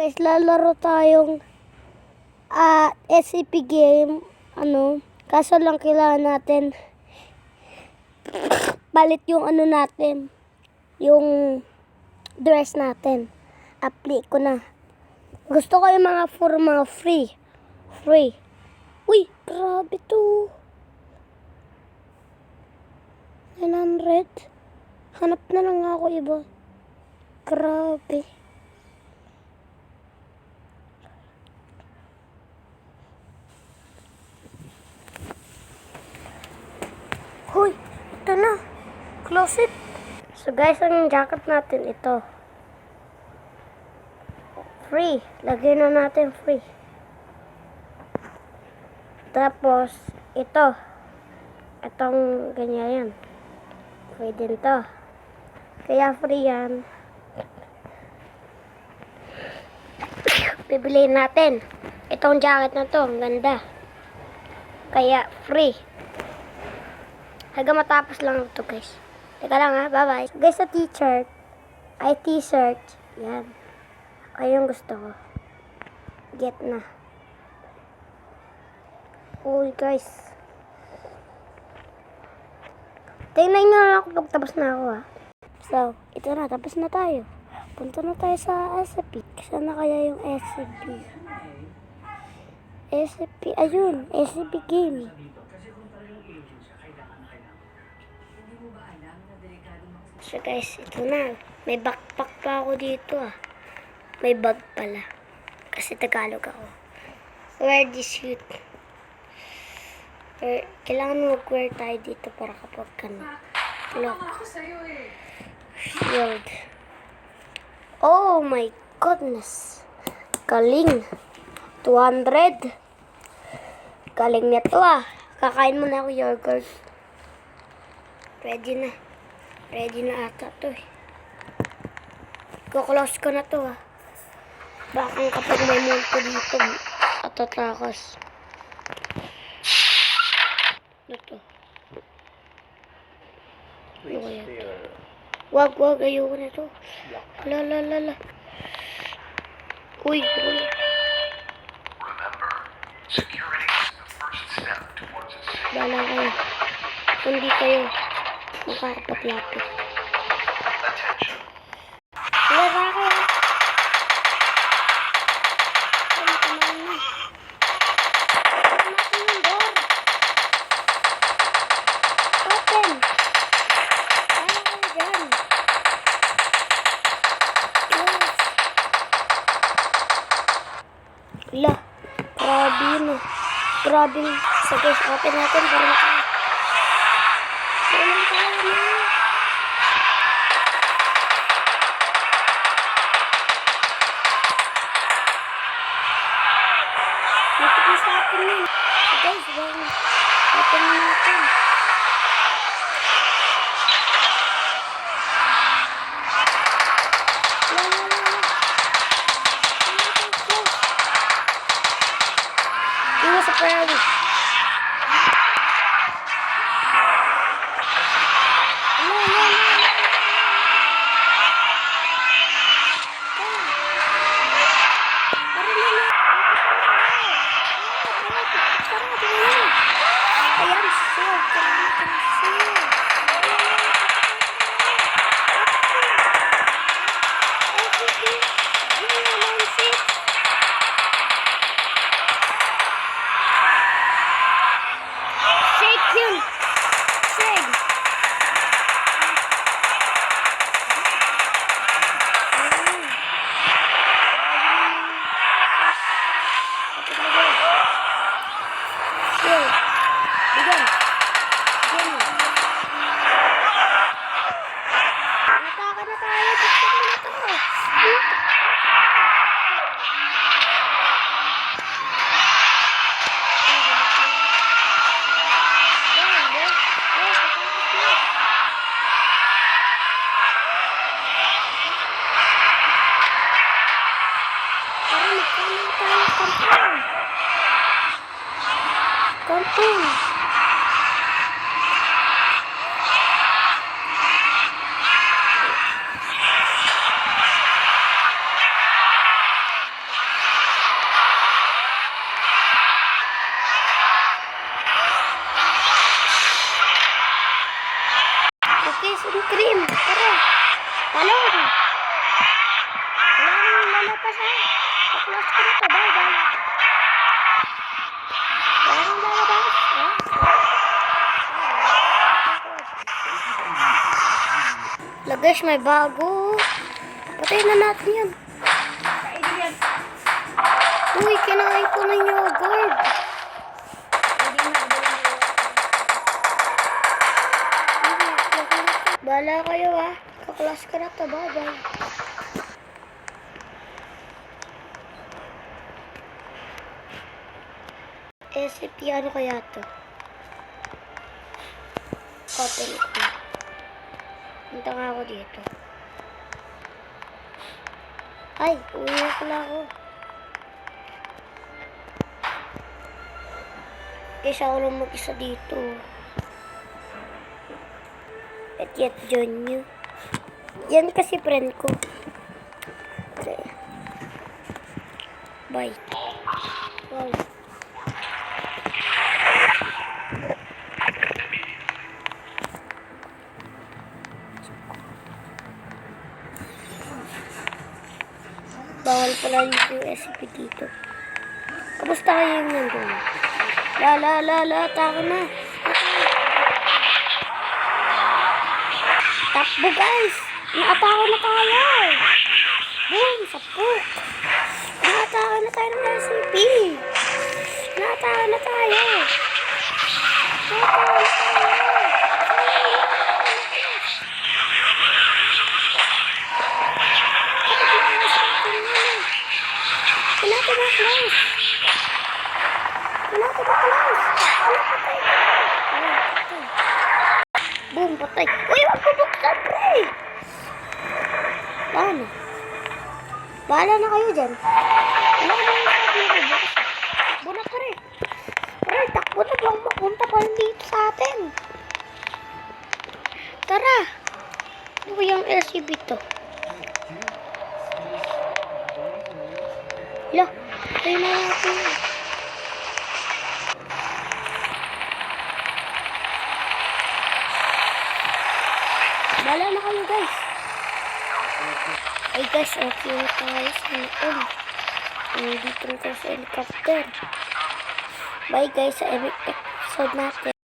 guys, lalaro tayong SCP game. Kaso lang kailangan natin balit yung natin, yung dress natin. Apply ko na. Gusto ko yung mga free. Uy, grabe to. 900. Hanap na lang ako iba. Grabe. Hoy, ito na. Close it. So guys, ang jacket natin ito. Free. Lagyan na natin free. Tapos, ito. Itong ganyan yan. Free din to. Kaya free yan. Bibiliin natin. Itong jacket na to. Ang ganda. Kaya free. Hanggang matapos lang ito guys. Teka lang ha. Bye bye. Guys, sa t-shirt. Ay t-shirt. Yan. Ay yung gusto ko. Get na. Uy guys. Tingnan nyo lang ako pag tapos na ako ha. So, ito na. Tapos na tayo. Punta na tayo sa SCP. Saan na kaya yung SCP? SCP. Ayun. SCP game. So guys, ito na. May backpack pa ako dito ah. May bag pala. Kasi Tagalog ako. Wear this suit. Kailangan mag-wear tayo dito para kapag look. Shield. Oh my goodness. Galing. 200. Galing nito ah. Kakain muna ako yogurt. Ready na. Ready na ata to eh. Kuklose ko na to ah. Baka kapag may multo dito at tatakas. Ito. Ano kaya? Wag. Ayoko na to. La. Uy. Bala kayo. Hindi kayo makakapaglapit. Wala kayo. Lah, grabe yun ah. Grabe. So guys, open natin para makakain. Dito ko sa atin yun. So guys, open natin. Sa prairie. Kampung. lalabas ha. Close ko na to. Bye bye. Parang lalabas. Guys, may bago. Patayin na natin yan. Uy, kinain ko ng yogurt. Bala kayo ah. Kaklas ka na to. Bye-bye. SCP, ano kaya to? Cotton ko. Punta nga ako dito. Ay, uwi na pala ako. Kaysa ako lang mag-isa dito. At yet, John nyo. Yan kasi friend ko. Okay. Bye. Wow. Bawal pala yung SCP dito. Kamusta kayo yung nandun? Taka na. Takbo guys! Naatake na tayo! Boom! Sapok! Naatake na tayo ng SCP! Naatake na tayo! Boom, patay. Uy, wag ko buksan, pre! Paano? Bahala na kayo dyan. Ano na yung sabi ko? Takbo na, pre. Pre, takbo na. Bang mapunta pa rin dito sa atin. Tara. Ano ko yung LCB to? Hala, tayo na natin. Bala na kayo guys. Ay guys, okay na tayo sa noon. Nandito na tayo sa helicopter. Bye guys sa episode natin.